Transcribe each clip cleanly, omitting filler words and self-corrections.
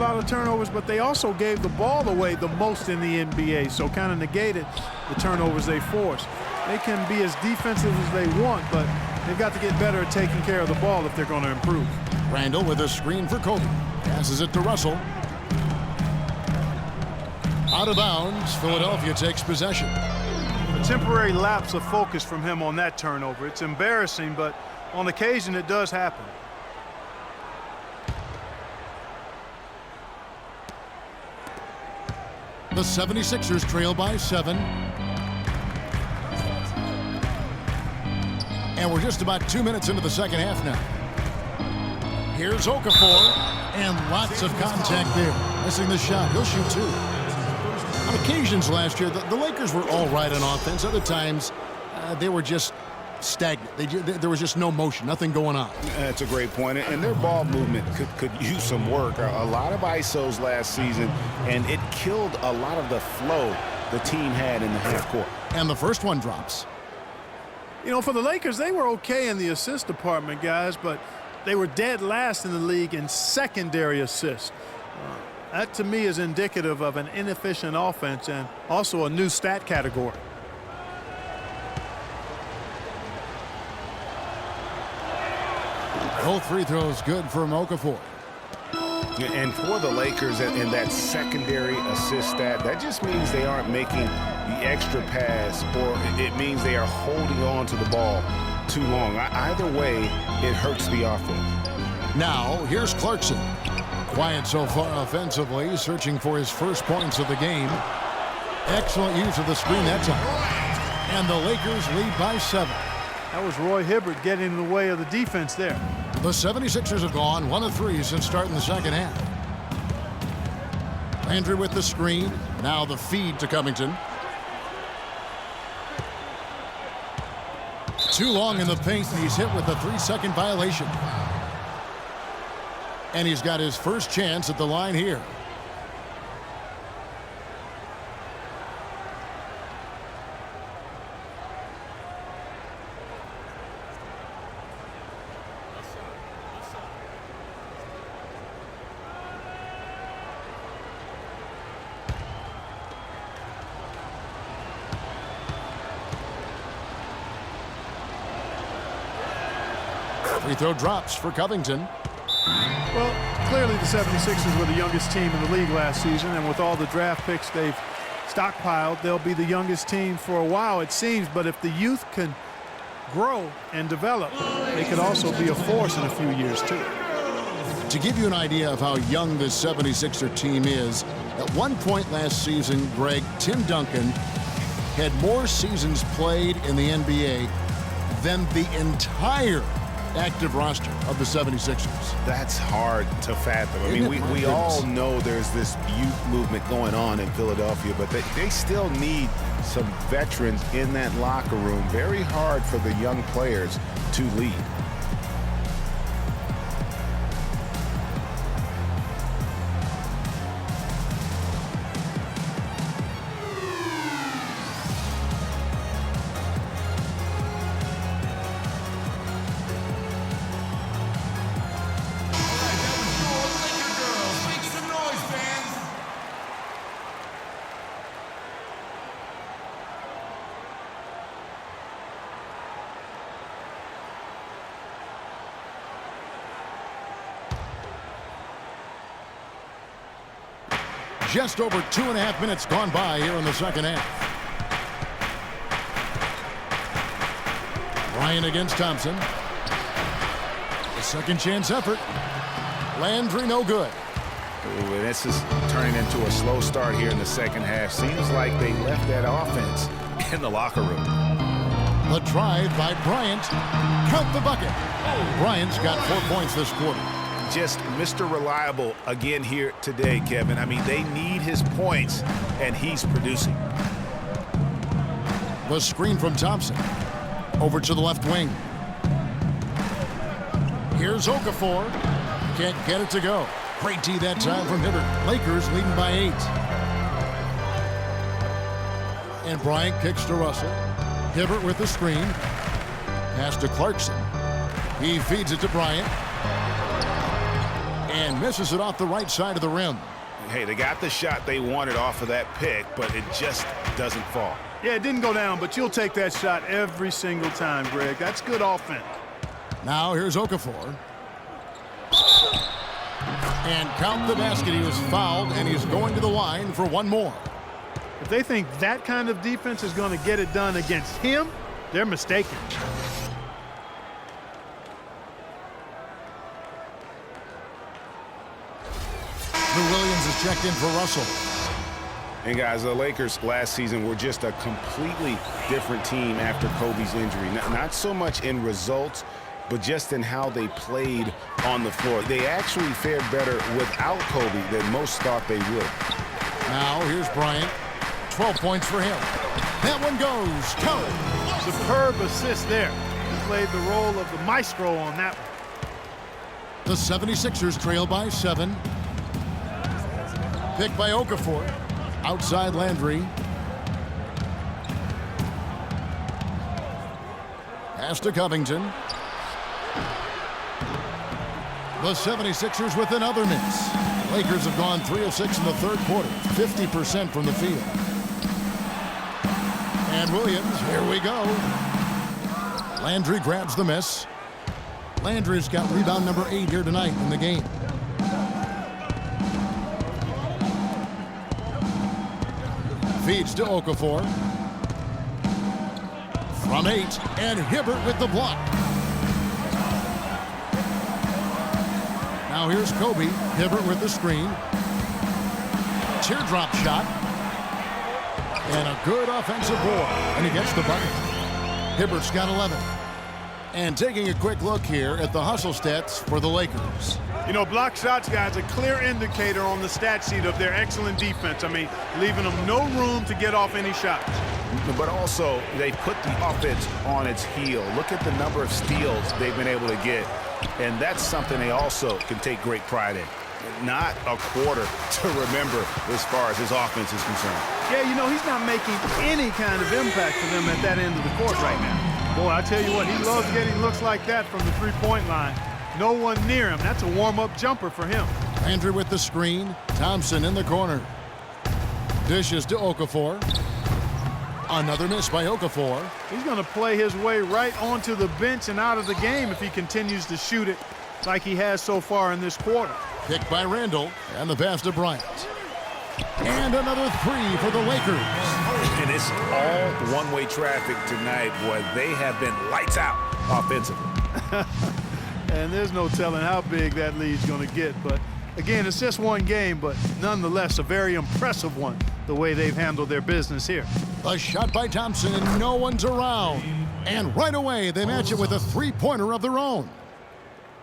lot of turnovers, but they also gave the ball away the most in the NBA, so kind of negated the turnovers they forced. They can be as defensive as they want, but they've got to get better at taking care of the ball if they're going to improve. Randall with a screen for Kobe. Passes it to Russell. Out of bounds, Philadelphia takes possession. A temporary lapse of focus from him on that turnover. It's embarrassing, but on occasion it does happen. The 76ers trail by 7. And we're just about 2 minutes into the second half now. Here's Okafor, and lots of contact there. Missing the shot. He'll shoot 2. On occasions last year, the Lakers were all right on offense. Other times, they were just stagnant. There was just no motion, nothing going on. That's a great point. And their ball movement could use some work. A lot of ISOs last season, and it killed a lot of the flow the team had in the half court. And the first one drops. You know, for the Lakers, they were okay in the assist department, guys, but they were dead last in the league in secondary assists. That, to me, is indicative of an inefficient offense and also a new stat category. Both free throws good for Okafor. And for the Lakers in that secondary assist stat, that just means they aren't making the extra pass, or it means they are holding on to the ball too long. Either way, it hurts the offense. Now, here's Clarkson. Quiet so far offensively, searching for his first points of the game. Excellent use of the screen that time. And the Lakers lead by 7. That was Roy Hibbert getting in the way of the defense there. The 76ers have gone 1 of 3 since starting the second half. Landry with the screen. Now the feed to Covington. Too long in the paint, and he's hit with a 3-second violation. And he's got his first chance at the line here. Free throw drops for Covington. Well, clearly the 76ers were the youngest team in the league last season, and with all the draft picks they've stockpiled, they'll be the youngest team for a while, it seems. But if the youth can grow and develop, they could also be a force in a few years, too. To give you an idea of how young this 76er team is, at one point last season, Greg, Tim Duncan had more seasons played in the NBA than the entire active roster of the 76ers. That's hard to fathom. I mean, we all know there's this youth movement going on in Philadelphia, but they still need some veterans in that locker room. Very hard for the young players to lead. Just over 2.5 minutes gone by here in the second half. Bryant against Thompson. A second chance effort. Landry no good. Ooh, this is turning into a slow start here in the second half. Seems like they left that offense in the locker room. The drive by Bryant. Count the bucket. Bryant's got 4 points this quarter. Just Mr. Reliable again here today, Kevin. I mean, they need his points, and he's producing. The screen from Thompson. Over to the left wing. Here's Okafor. Can't get it to go. Great D that time from Hibbert. Lakers leading by 8. And Bryant kicks to Russell. Hibbert with the screen. Pass to Clarkson. He feeds it to Bryant. And misses it off the right side of the rim. Hey, they got the shot they wanted off of that pick, but it just doesn't fall. Yeah, it didn't go down, but you'll take that shot every single time, Greg. That's good offense. Now here's Okafor. And count the basket. He was fouled, and he's going to the line for one more. If they think that kind of defense is going to get it done against him, they're mistaken. Lou Williams is checked in for Russell. And guys, the Lakers last season were just a completely different team after Kobe's injury. Not so much in results, but just in how they played on the floor. They actually fared better without Kobe than most thought they would. Now here's Bryant. 12 points for him. That one goes. Kobe. Superb assist there. He played the role of the maestro on that one. The 76ers trail by 7. Picked by Okafor. Outside Landry. Pass to Covington. The 76ers with another miss. Lakers have gone 3 of 6 in the third quarter. 50% from the field. And Williams, here we go. Landry grabs the miss. Landry's got rebound number 8 here tonight in the game. Feeds to Okafor. From 8, and Hibbert with the block. Now here's Kobe. Hibbert with the screen. Teardrop shot. And a good offensive board. And he gets the bucket. Hibbert's got 11. And taking a quick look here at the hustle stats for the Lakers. You know, block shots, guys, a clear indicator on the stat sheet of their excellent defense. I mean, leaving them no room to get off any shots. But also, they put the offense on its heel. Look at the number of steals they've been able to get. And that's something they also can take great pride in. Not a quarter to remember as far as his offense is concerned. Yeah, you know, he's not making any kind of impact for them at that end of the court right now. Boy, I tell you what, he loves getting looks like that from the three-point line. No one near him. That's a warm-up jumper for him. Landry with the screen. Thompson in the corner. Dishes to Okafor. Another miss by Okafor. He's going to play his way right onto the bench and out of the game if he continues to shoot it like he has so far in this quarter. Picked by Randall, and the pass to Bryant. And another 3 for the Lakers. And it's all one-way traffic tonight, boy. They have been lights out offensively. And there's no telling how big that lead's going to get. But, again, it's just one game, but nonetheless a very impressive one, the way they've handled their business here. A shot by Thompson, and no one's around. And right away, they match it with a three-pointer of their own.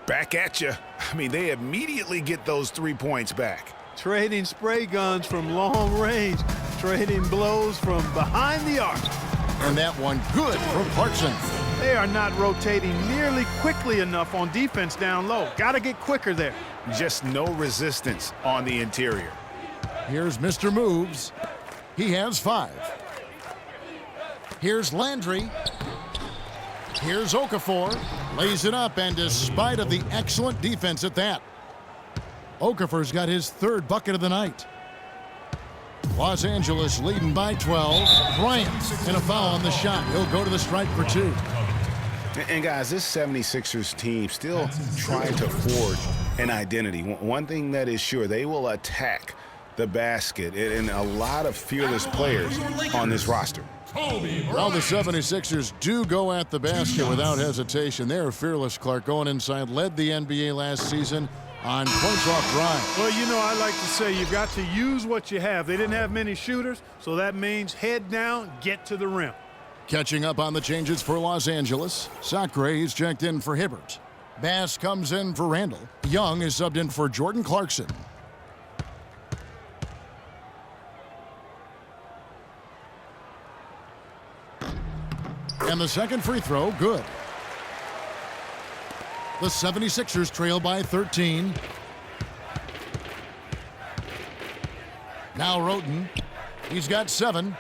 Back at you. I mean, they immediately get those 3 points back. Trading spray guns from long range, trading blows from behind the arc. And that one good from Clarkson. They are not rotating nearly quickly enough on defense down low. Got to get quicker there. Just no resistance on the interior. Here's Mr. Moves. He has 5. Here's Landry. Here's Okafor. Lays it up, and despite of the excellent defense at that, Okafor's got his 3rd bucket of the night. Los Angeles leading by 12. Bryant and a foul on the shot. He'll go to the strike for 2. And guys, this 76ers team still trying to forge an identity. One thing that is sure, they will attack the basket, and a lot of fearless players on this roster. Well, the 76ers do go at the basket without hesitation. They're fearless, Clark, going inside. Led the NBA last season on points off drive. Well, you know, I like to say you've got to use what you have. They didn't have many shooters, so that means head down, get to the rim. Catching up on the changes for Los Angeles. Sacre is checked in for Hibbert. Bass comes in for Randall. Young is subbed in for Jordan Clarkson. And the second free throw, good. The 76ers trail by 13. Now Roten. He's got 7.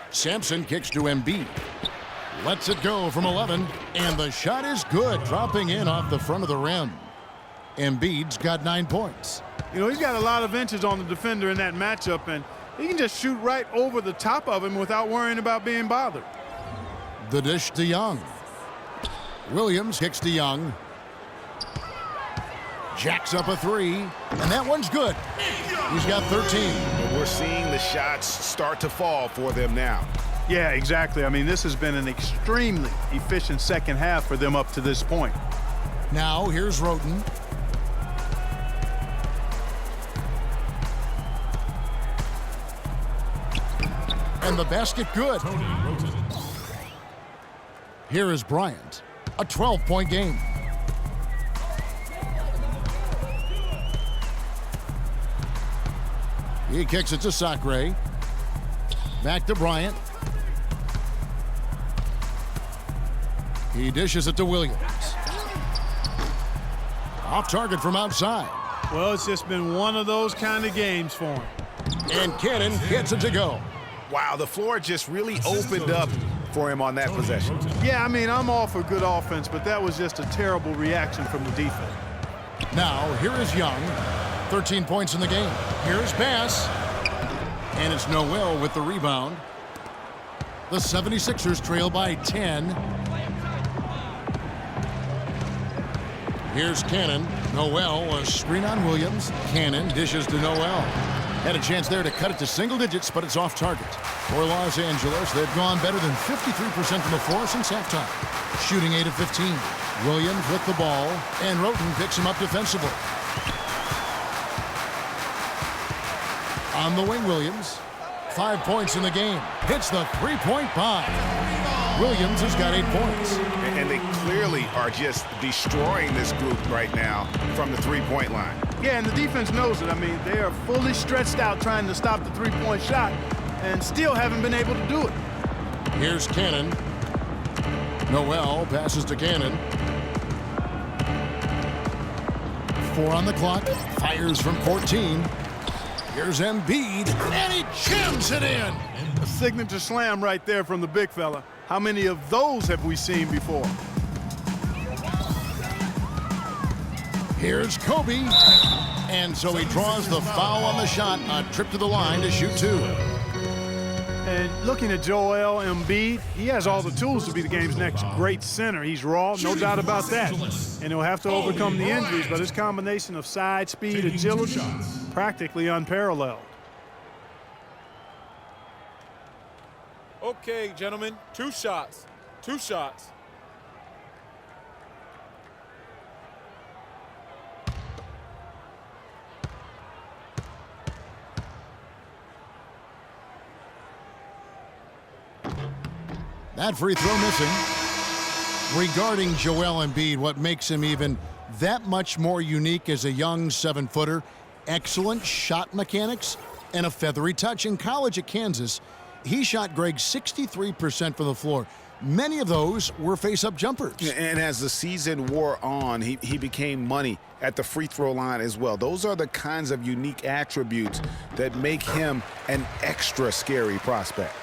Sampson kicks to Embiid. Lets it go from 11. And the shot is good, dropping in off the front of the rim. Embiid's got 9 points. You know, he's got a lot of inches on the defender in that matchup, and he can just shoot right over the top of him without worrying about being bothered. The dish to Young. Williams kicks to Young. Jacks up a three, and that one's good. He's got 13. And we're seeing the shots start to fall for them now. Yeah, exactly. I mean, this has been an extremely efficient second half for them up to this point. Now here's Roten. And the basket good. Here is Bryant. A 12-point game. He kicks it to Sacre. Back to Bryant. He dishes it to Williams. Off target from outside. Well, it's just been one of those kind of games for him. And Cannon gets it to go. Wow, the floor just really opened up for him on that possession. Yeah, I mean, I'm all for good offense, but that was just a terrible reaction from the defense. Now, here is Young. 13 points in the game. Here's pass. And it's Noel with the rebound. The 76ers trail by 10. Here's Cannon. Noel, a screen on Williams. Cannon dishes to Noel. Had a chance there to cut it to single digits, but it's off target. For Los Angeles, they've gone better than 53% from the floor since halftime. Shooting 8 of 15. Williams with the ball, and Roten picks him up defensively. On the wing, Williams. 5 points in the game. Hits the three-point bomb. Williams has got 8 points. And they clearly are just destroying this group right now from the three-point line. Yeah, and the defense knows it. I mean, they are fully stretched out trying to stop the three-point shot and still haven't been able to do it. Here's Cannon. Noel passes to Cannon. 4 on the clock. Fires from 14. Here's Embiid, and he jams it in. A signature slam right there from the big fella. How many of those have we seen before? Here's Kobe. And so he draws the foul on the shot. A trip to the line to shoot 2. And looking at Joel Embiid, he has all the tools to be the game's next great center. He's raw, no doubt about that. And he'll have to overcome the injuries, but his combination of size, speed, agility, practically unparalleled. Okay, gentlemen, 2 shots. 2 shots. That free throw missing. Regarding Joel Embiid, what makes him even that much more unique as a young 7-footer, excellent shot mechanics and a feathery touch. In college at Kansas, he shot Greg 63% from the floor. Many of those were face-up jumpers. And as the season wore on, he became money at the free throw line as well. Those are the kinds of unique attributes that make him an extra scary prospect.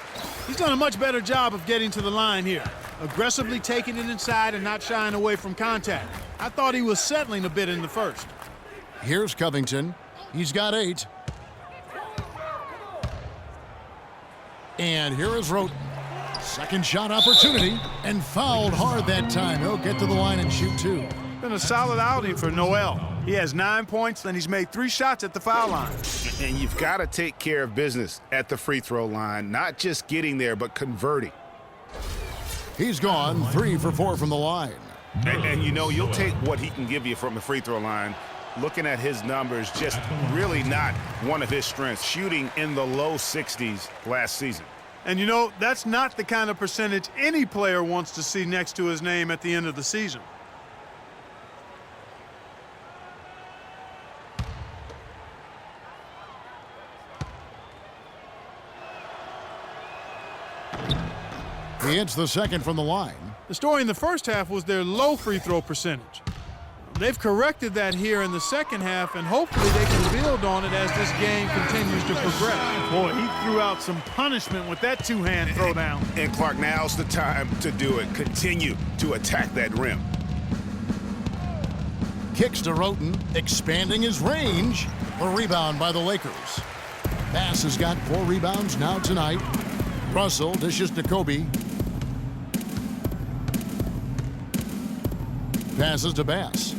He's done a much better job of getting to the line here, aggressively taking it inside and not shying away from contact. I thought he was settling a bit in the first. Here's Covington. He's got 8. And here is Roten. Second shot opportunity, and fouled hard that time. He'll get to the line and shoot 2. Been a solid outing for Noel. He has 9 points, and he's made 3 shots at the foul line. And you've got to take care of business at the free throw line, not just getting there, but converting. He's gone 3 for 4 from the line. And you know, you'll take what he can give you from the free throw line. Looking at his numbers, just really not one of his strengths, shooting in the low 60s last season. And you know, that's not the kind of percentage any player wants to see next to his name at the end of the season. He hits the second from the line. The story in the first half was their low free throw percentage. They've corrected that here in the second half, and hopefully they can build on it as this game continues to progress. Boy, he threw out some punishment with that 2-hand throwdown. And Clark, now's the time to do it. Continue to attack that rim. kicks to Roten, expanding his range. A rebound by the Lakers. Bass has got 4 rebounds now tonight. Russell dishes to Kobe. Passes to Bass.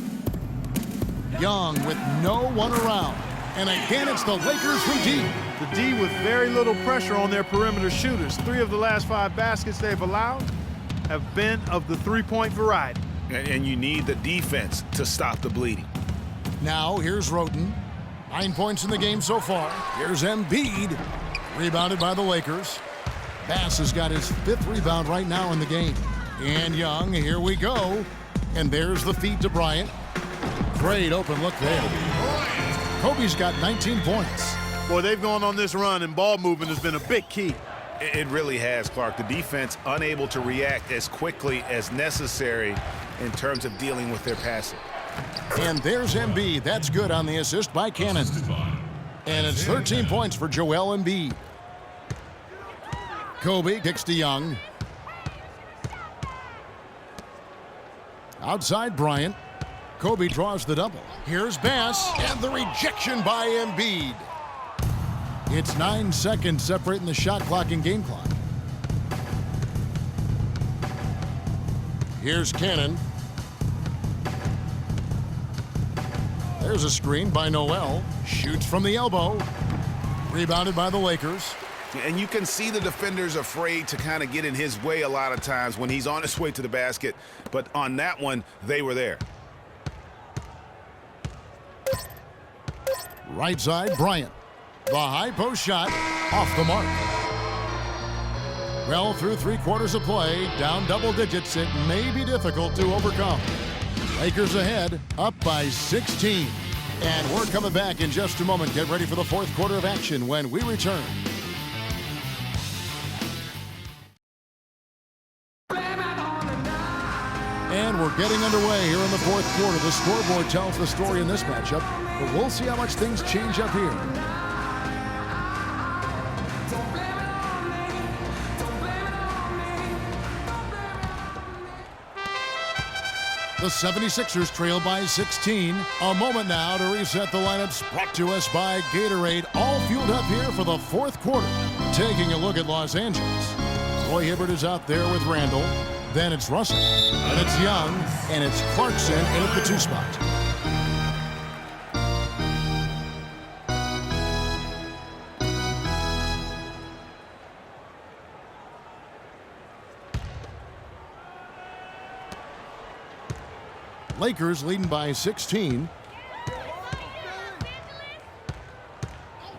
Young with no one around. And again, it's the Lakers from deep. The D with very little pressure on their perimeter shooters. 3 of the last 5 baskets they've allowed have been of the 3-point variety. And you need the defense to stop the bleeding. Now, here's Roten. 9 points in the game so far. Here's Embiid. Rebounded by the Lakers. Bass has got his 5th rebound right now in the game. And Young, here we go. And there's the feed to Bryant. Great open look there. Kobe's got 19 points. Boy, they've gone on this run, and ball movement has been a big key. It really has, Clark. The defense unable to react as quickly as necessary in terms of dealing with their passing. And there's Embiid. That's good on the assist by Cannon. And it's 13 points for Joel Embiid. Kobe kicks to Young. Outside Bryant. Kobe draws the double. Here's Bass, and the rejection by Embiid. It's 9 seconds separating the shot clock and game clock. Here's Cannon. There's a screen by Noel. Shoots from the elbow. Rebounded by the Lakers. And you can see the defenders afraid to kind of get in his way a lot of times when he's on his way to the basket. But on that one, they were there. Right side, Bryant. The high post shot off the mark. Well, through 3 quarters of play, down double digits, it may be difficult to overcome. Lakers ahead, up by 16. And we're coming back in just a moment. Get ready for the 4th quarter of action when we return. And we're getting underway here in the 4th quarter. The scoreboard tells the story in this matchup, but we'll see how much things change up here. The 76ers trail by 16. A moment now to reset the lineups, brought to us by Gatorade. All fueled up here for the 4th quarter. Taking a look at Los Angeles. Roy Hibbert is out there with Randall. Then it's Russell. And it's Young. And it's Clarkson in at the 2 spot. Lakers leading by 16.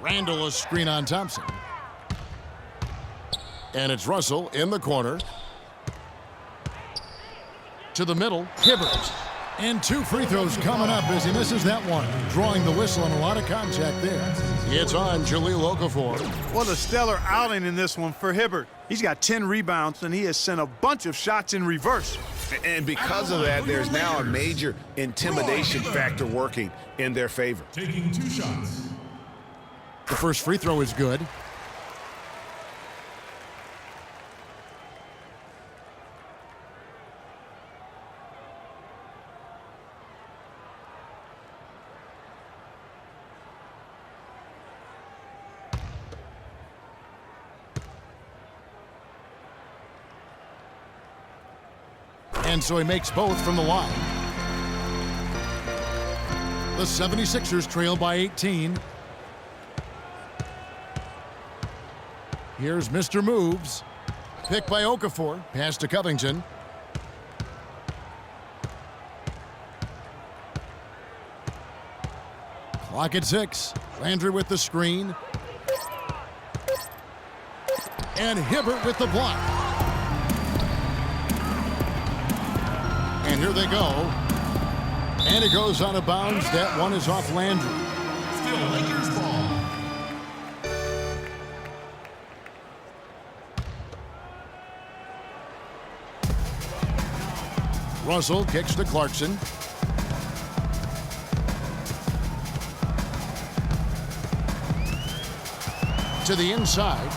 Randall, a screen on Thompson. And it's Russell in the corner. To the middle, Hibbert. And 2 free throws coming up as he misses that one. Drawing the whistle and a lot of contact there. It's on Jahlil Okafor. What a stellar outing in this one for Hibbert. He's got 10 rebounds, and he has sent a bunch of shots in reverse. And because of that, there's now a major intimidation factor working in their favor. Taking 2 shots. The first free throw is good. And so he makes both from the line. The 76ers trail by 18. Here's Mr. Moves. Picked by Okafor. Pass to Covington. Clock at 6. Landry with the screen. And Hibbert with the block. And here they go. And it goes out of bounds. That one is off Landry. Still Lakers ball. Russell kicks to Clarkson. To the inside.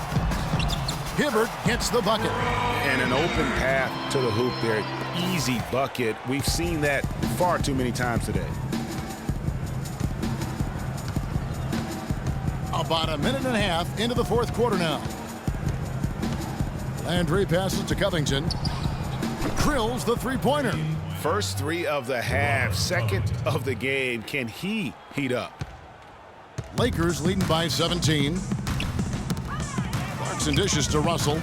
Hibbert hits the bucket. And an open path to the hoop there. Easy bucket. We've seen that far too many times today. About a minute and a half into the fourth quarter now. Landry passes to Covington. Drills the three-pointer. First three of the half, second of the game. Can he heat up? Lakers leading by 17. Clarkson dishes to Russell.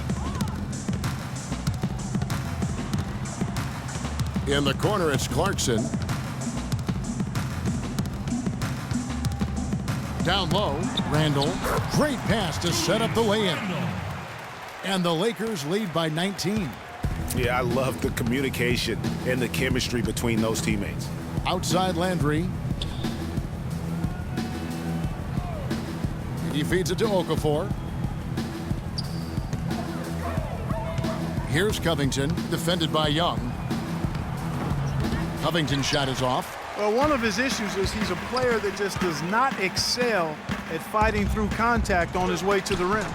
In the corner, it's Clarkson. Down low, Randall. Great pass to set up the lay-in. And the Lakers lead by 19. Yeah, I love the communication and the chemistry between those teammates. Outside Landry. He feeds it to Okafor. Here's Covington, defended by Young. Covington's shot is off. Well, one of his issues is he's a player that just does not excel at fighting through contact on his way to the rim.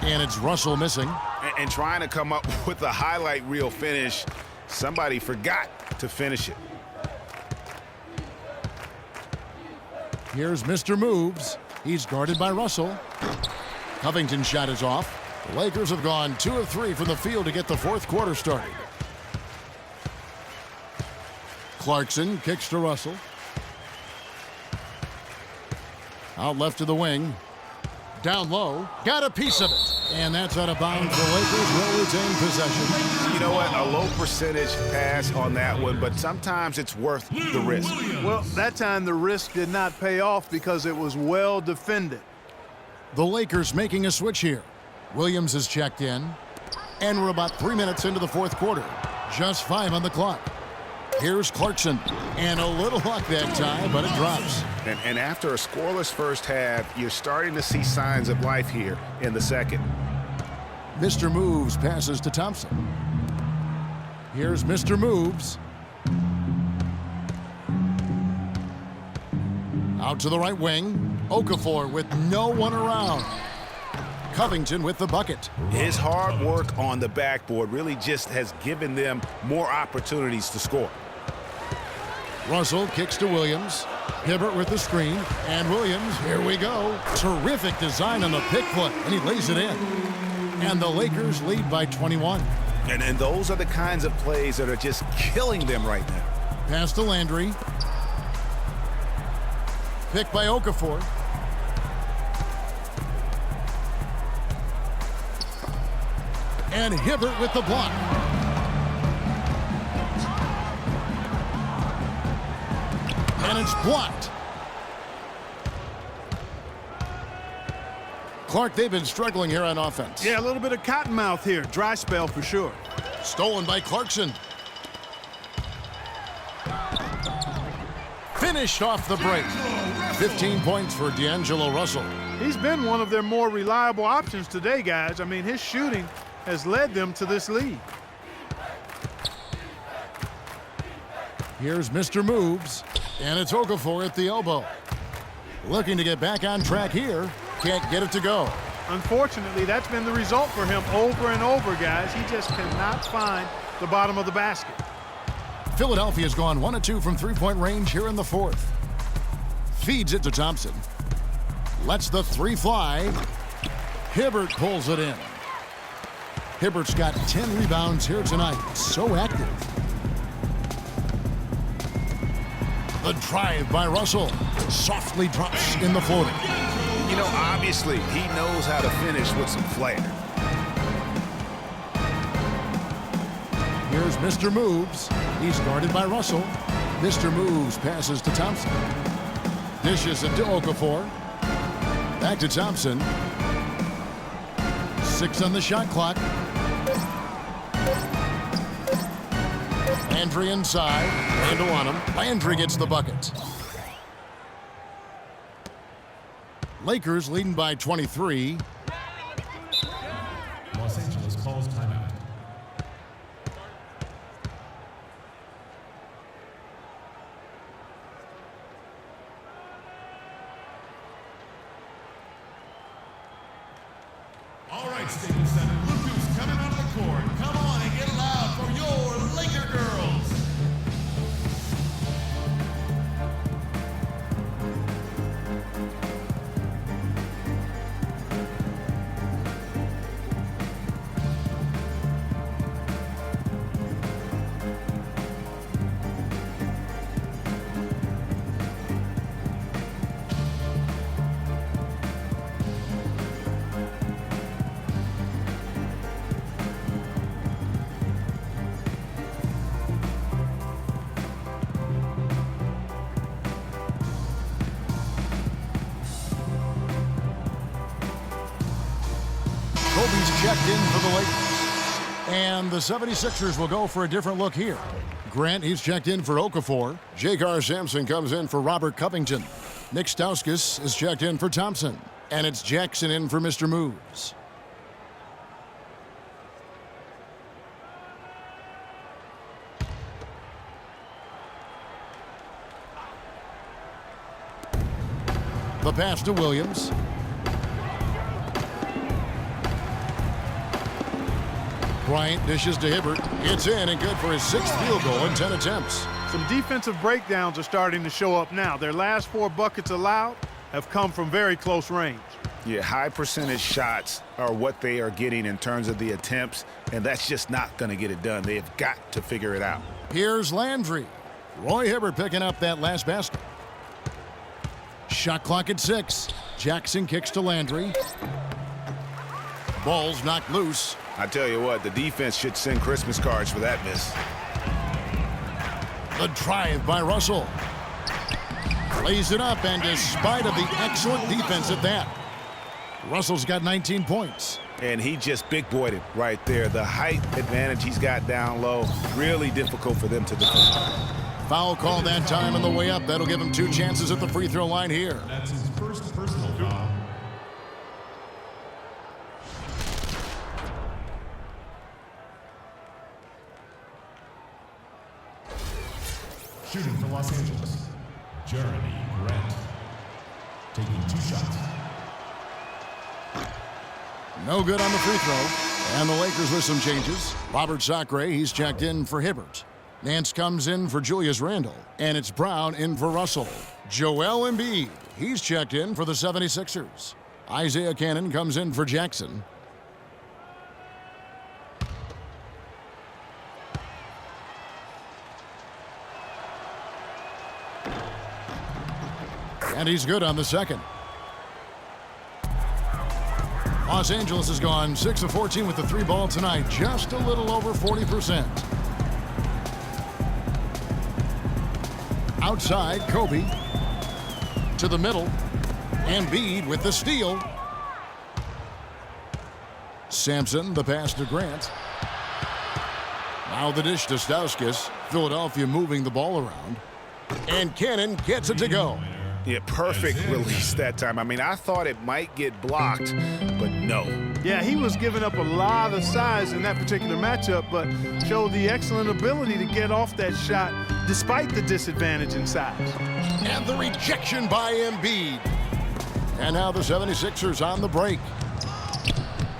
And it's Russell missing. And trying to come up with a highlight reel finish, somebody forgot to finish it. Here's Mr. Moves. He's guarded by Russell. Covington's shot is off. The Lakers have gone 2 of 3 from the field to get the fourth quarter started. Clarkson kicks to Russell. Out left to the wing. Down low. Got a piece of it. And that's out of bounds. The Lakers will retain possession. You know what? A low percentage pass on that one, but sometimes it's worth the risk. Well, that time the risk did not pay off because it was well defended. The Lakers making a switch here. Williams is checked in. And we're about 3 minutes into the fourth quarter. Just 5 on the clock. Here's Clarkson. And a little luck that time, but it drops. And after a scoreless first half, you're starting to see signs of life here in the second. Mr. Moves passes to Thompson. Here's Mr. Moves. Out to the right wing. Okafor with no one around. Covington with the bucket. His hard work on the backboard really just has given them more opportunities to score. Russell kicks to Williams. Hibbert with the screen. And Williams, here we go. Terrific design on the pick foot, and he lays it in. And the Lakers lead by 21. And those are the kinds of plays that are just killing them right now. Pass to Landry. Picked by Okafor. And Hibbert with the block. And it's blocked. Clark, they've been struggling here on offense. Yeah, a little bit of cottonmouth here. Dry spell for sure. Stolen by Clarkson. Finished off the break. 15 points for D'Angelo Russell. He's been one of their more reliable options today, guys. I mean, his shooting has led them to this lead. Here's Mr. Moves, and it's Okafor at the elbow. Looking to get back on track here. Can't get it to go. Unfortunately, that's been the result for him over and over, guys. He just cannot find the bottom of the basket. Philadelphia's gone 1 of 2 from three-point range here in the fourth. Feeds it to Thompson. Lets the three fly. Hibbert pulls it in. Hibbert's got 10 rebounds here tonight. So active. The drive by Russell. Softly drops in the floater. You know, obviously, he knows how to finish with some flair. Here's Mr. Moves. He's guarded by Russell. Mr. Moves passes to Thompson. Dishes it to Okafor. Back to Thompson. 6 on the shot clock. Landry inside. Randall on him. Landry gets the bucket. Lakers leading by 23. Los Angeles calls timeout. All right, Staples Center. Look who's coming onto the court. Come on and get loud for your Laker girls. he's checked in for the Lakers. And the 76ers will go for a different look here. Grant, he's checked in for Okafor. J.K. Sampson comes in for Robert Covington. Nick Stauskas is checked in for Thompson. And it's Jackson in for Mr. Moves. The pass to Williams. Bryant dishes to Hibbert. It's in and good for his 6th field goal in 10 attempts. Some defensive breakdowns are starting to show up now. Their last 4 buckets allowed have come from very close range. Yeah, high percentage shots are what they are getting in terms of the attempts, and that's just not going to get it done. They have got to figure it out. Here's Landry. Roy Hibbert picking up that last basket. Shot clock at 6. Jackson kicks to Landry. Ball's knocked loose. I tell you what, the defense should send Christmas cards for that miss. The drive by Russell. Lays it up, and despite of the excellent defense at that, Russell's got 19 points. And he just big-boyed it right there. The height advantage he's got down low, really difficult for them to defend. Foul call that time on the way up. That'll give him 2 chances at the free throw line here. That's his first personal foul. Shooting for Los Angeles, Jeremy Grant. Taking 2 shots. No good on the free throw. And the Lakers with some changes. Robert Sacre, he's checked in for Hibbert. Nance comes in for Julius Randle. And it's Brown in for Russell. Joel Embiid, he's checked in for the 76ers. Isaiah Cannon comes in for Jackson. And he's good on the second. Los Angeles has gone 6 of 14 with the 3 ball tonight, just a little over 40%. Outside, Kobe. To the middle. Embiid with the steal. Sampson, the pass to Grant. Now the dish to Stauskas. Philadelphia moving the ball around. And Cannon gets it to go. Yeah, perfect release that time. I mean, I thought it might get blocked, but no. Yeah, he was giving up a lot of size in that particular matchup, but showed the excellent ability to get off that shot despite the disadvantage in size. And the rejection by Embiid. And now the 76ers on the break.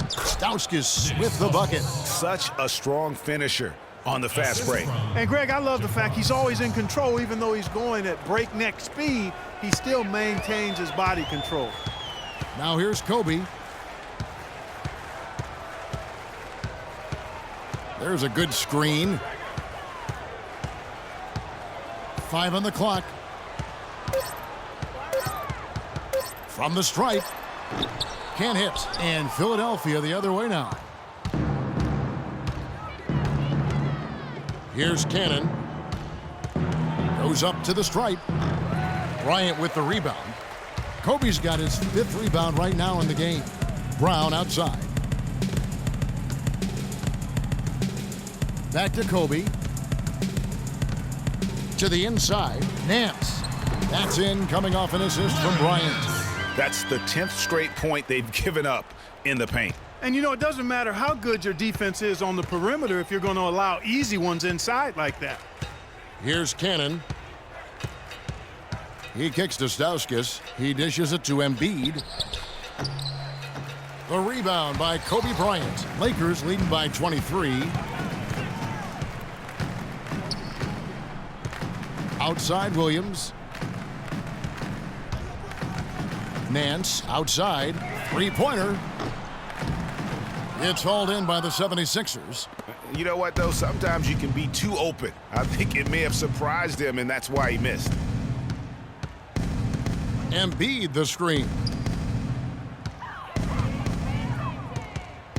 Stauskas with the bucket. Such a strong finisher on the fast break. And Greg, I love the fact he's always in control. Even though he's going at breakneck speed, he still maintains his body control. Now here's Kobe. There's a good screen. 5 on the clock. From the stripe. Can't hit. And Philadelphia the other way now. Here's Cannon. Goes up to the stripe. Bryant with the rebound. Kobe's got his 5th rebound right now in the game. Brown outside. Back to Kobe. To the inside. Nance. That's in, coming off an assist from Bryant. That's the 10th straight point they've given up in the paint. And you know, it doesn't matter how good your defense is on the perimeter if you're going to allow easy ones inside like that. Here's Cannon. He kicks to Stauskas. He dishes it to Embiid. The rebound by Kobe Bryant. Lakers leading by 23. Outside Williams. Nance outside. 3-pointer. It's hauled in by the 76ers. You know what, though? Sometimes you can be too open. I think it may have surprised him, and that's why he missed. Embiid the screen.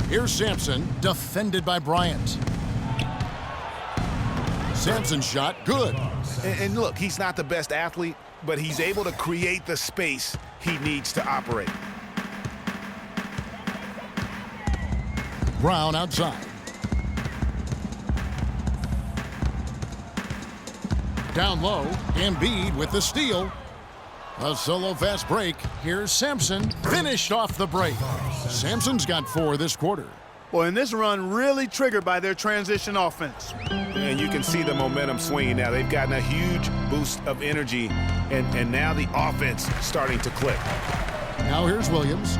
Here's Sampson, defended by Bryant. Sampson's shot, good. And look, he's not the best athlete, but he's able to create the space he needs to operate. Brown outside. Down low, Embiid with the steal. A solo fast break. Here's Sampson. Finished off the break. Sampson's got 4 this quarter. Well, and this run really triggered by their transition offense. And you can see the momentum swinging now. They've gotten a huge boost of energy, and now the offense starting to click. Now here's Williams.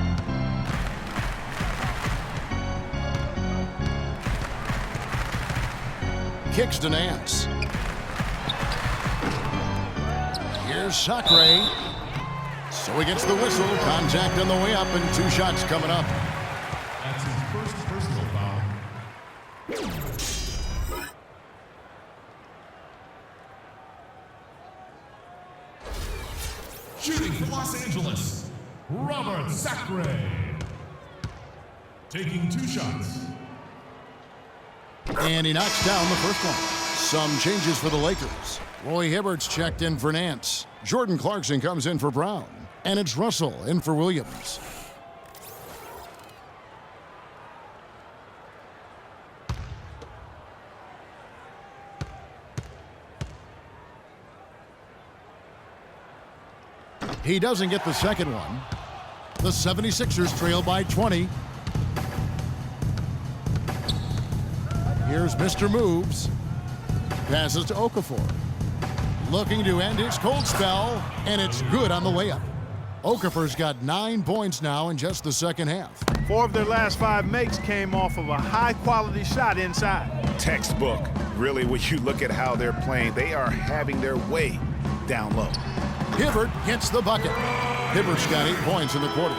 Kicks to Nance. Here's Sacre. So he gets the whistle. Contact on the way up and 2 shots coming up. That's his first personal foul. Shooting for Los Angeles, Robert Sacre. Taking 2 shots. And he knocks down the first one. Some changes for the Lakers. Roy Hibbert's checked in for Nance. Jordan Clarkson comes in for Brown. And it's Russell in for Williams. He doesn't get the second one. The 76ers trail by 20. Here's Mr. Moves. Passes to Okafor. Looking to end his cold spell, and it's good on the layup. Okafor's got 9 points now in just the second half. 4 of their last 5 makes came off of a high-quality shot inside. Textbook. Really, when you look at how they're playing, they are having their way down low. Hibbert gets the bucket. Hibbert's got 8 points in the quarter.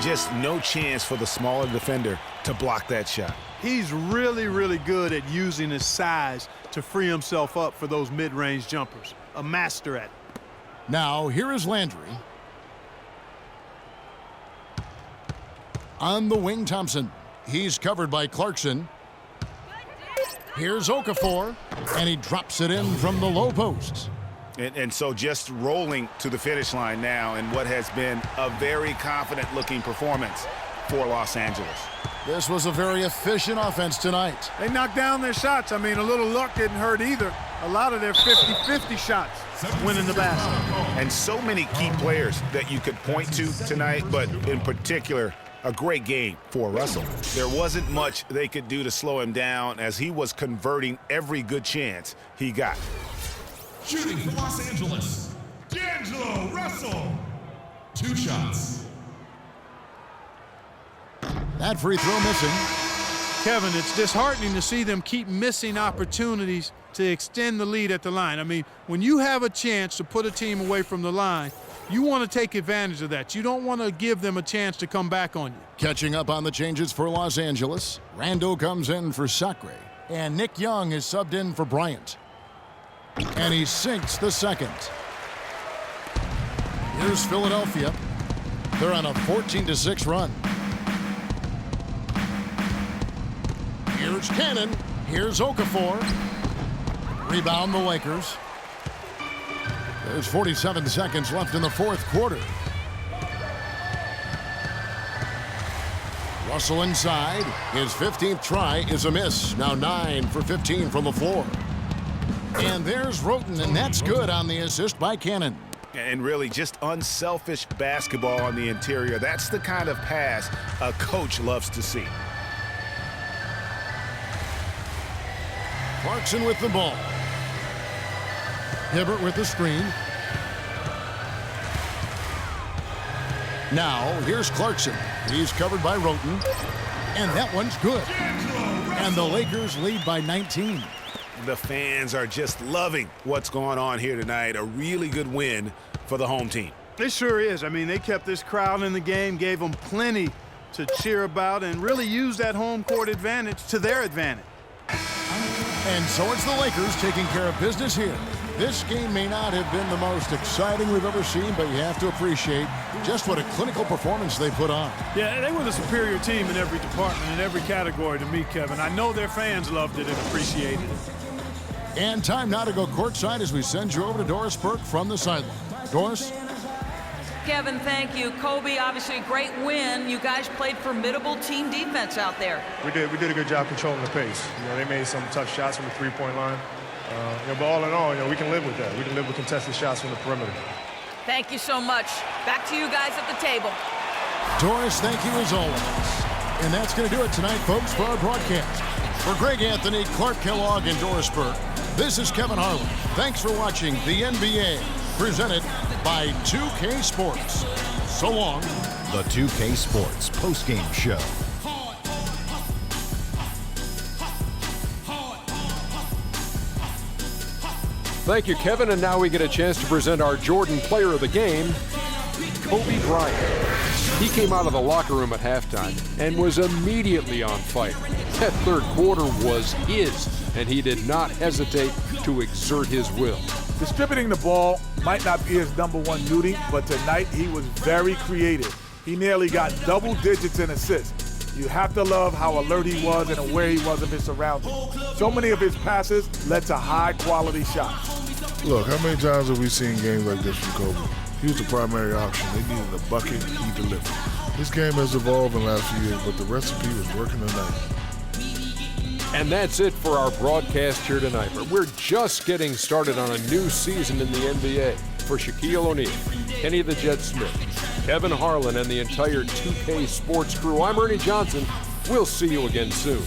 Just no chance for the smaller defender to block that shot. He's really, really good at using his size to free himself up for those mid-range jumpers. A master at it. Now, here is Landry. On the wing, Thompson. He's covered by Clarkson. Here's Okafor, and he drops it in from the low post. And so just rolling to the finish line now in what has been a very confident-looking performance for Los Angeles. This was a very efficient offense tonight. They knocked down their shots. I mean, a little luck didn't hurt either. A lot of their 50-50 shots went in the basket. And so many key players that you could point to tonight, but in particular, a great game for Russell. There wasn't much they could do to slow him down as he was converting every good chance he got. Shooting for Los Angeles, D'Angelo Russell. 2 shots. That free throw missing. Kevin, it's disheartening to see them keep missing opportunities to extend the lead at the line. I mean, when you have a chance to put a team away from the line, you want to take advantage of that. You don't want to give them a chance to come back on you. Catching up on the changes for Los Angeles. Randall comes in for Sacre. And Nick Young is subbed in for Bryant. And he sinks the second. Here's Philadelphia. They're on a 14-6 run. Here's Cannon. Here's Okafor. Rebound the Lakers. There's 47 seconds left in the fourth quarter. Russell inside. His 15th try is a miss. Now 9 for 15 from the floor. And there's Roten, and that's good on the assist by Cannon. And really just unselfish basketball on the interior. That's the kind of pass a coach loves to see. Clarkson with the ball. Hibbert with the screen. Now, here's Clarkson. He's covered by Roten. And that one's good. And the Lakers lead by 19. The fans are just loving what's going on here tonight. A really good win for the home team. It sure is. I mean, they kept this crowd in the game, gave them plenty to cheer about, and really used that home court advantage to their advantage. And so it's the Lakers taking care of business here. This game may not have been the most exciting we've ever seen, but you have to appreciate just what a clinical performance they put on. Yeah, they were the superior team in every department, in every category to me, Kevin. I know their fans loved it and appreciated it. And time now to go courtside as we send you over to Doris Burke from the sideline. Doris? Kevin, thank you. Kobe, obviously a great win. You guys played formidable team defense out there. We did a good job controlling the pace. They made some tough shots from the three-point line. But all in all, we can live with that. We can live with contested shots from the perimeter. Thank you so much. Back to you guys at the table. Doris, thank you as always. And that's going to do it tonight, folks, for our broadcast. For Greg Anthony, Clark Kellogg, and Doris Burke, this is Kevin Harlan. Thanks for watching the NBA, presented by 2K Sports. So long. The 2K Sports postgame show. Thank you, Kevin. And now we get a chance to present our Jordan Player of the Game, Kobe Bryant. He came out of the locker room at halftime and was immediately on fire. That third quarter was his, and he did not hesitate to exert his will. Distributing the ball might not be his #1 duty, but tonight he was very creative. He nearly got double digits in assists. You have to love how alert he was and aware he was of his surroundings. So many of his passes led to high-quality shots. Look, how many times have we seen games like this from Kobe? He was the primary option. They needed a bucket, he delivered. This game has evolved in the last few years, but the recipe was working tonight. And that's it for our broadcast here tonight. But we're just getting started on a new season in the NBA. For Shaquille O'Neal, Kenny the Jet Smith, Kevin Harlan, and the entire 2K Sports crew, I'm Ernie Johnson. We'll see you again soon.